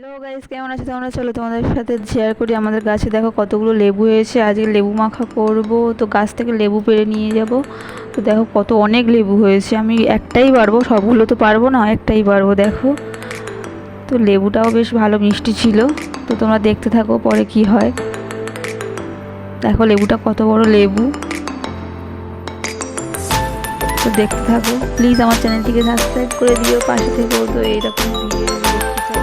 Hello guys, কেমন আছো তোমরা? চলো তোমাদের সাথে শেয়ার করি আমাদের গাছে দেখো কতগুলো লেবু হয়েছে। আজকে লেবু মাখা করব, তো গাছ থেকে লেবু পেড়ে নিয়ে যাব। তো দেখো কত অনেক লেবু হয়েছে, আমি একটাই পারবো, সবগুলো তো পারবো না, একটাই পারবো। দেখো তো লেবুটাও বেশ ভালো মিষ্টি ছিল। তো তোমরা দেখতে থাকো পরে কি হয়। দেখো লেবুটা কত বড় লেবু, তো দেখতে থাকো। প্লিজ আমার চ্যানেলটিকে সাবস্ক্রাইব করে দিও, পাশে থেকেও তো এইরকম ভিডিও দেখতে চাই।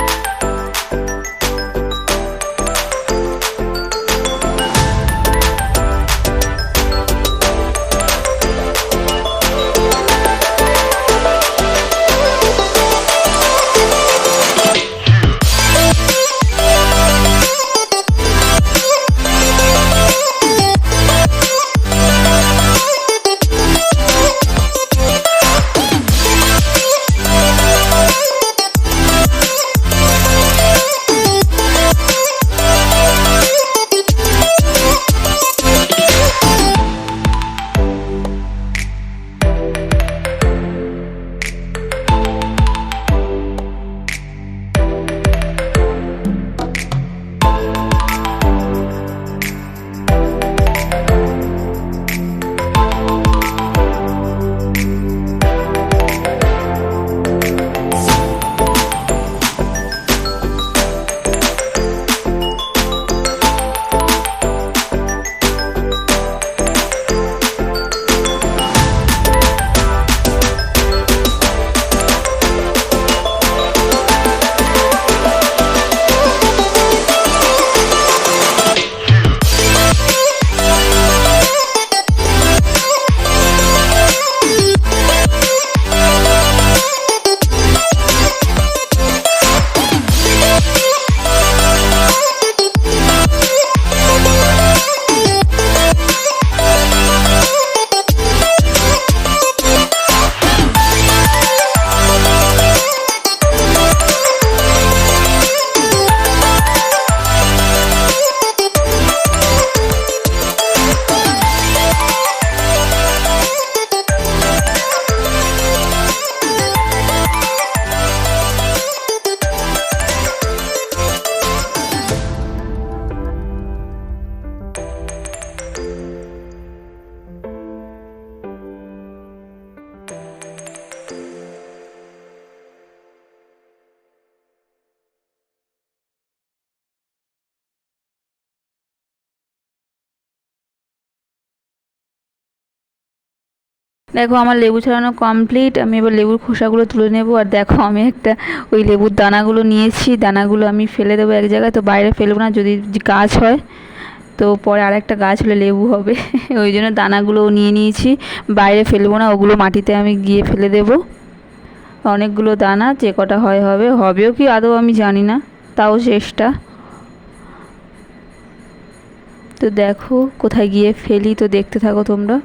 দেখো আমার লেবু ছাড়ানো কমপ্লিট। আমি এবার লেবুর খোসাগুলো তুলে নেব। আর দেখো আমি একটা ওই লেবুর দানাগুলো নিয়েছি, দানাগুলো আমি ফেলে দেবো এক জায়গায়, তো বাইরে ফেলবো না, যদি গাছ হয় তো পরে আর একটা গাছ হলে লেবু হবে ওই জন্য দানাগুলোও নিয়ে নিয়েছি, বাইরে ফেলবো না, ওগুলো মাটিতে আমি গিয়ে ফেলে দেবো। অনেকগুলো দানা, যে কটা হয় হবে, হবেও কি আদৌ আমি জানি না, তাও চেষ্টা। তো দেখো কোথায় গিয়ে ফেলি, তো দেখতে থাকো তোমরা।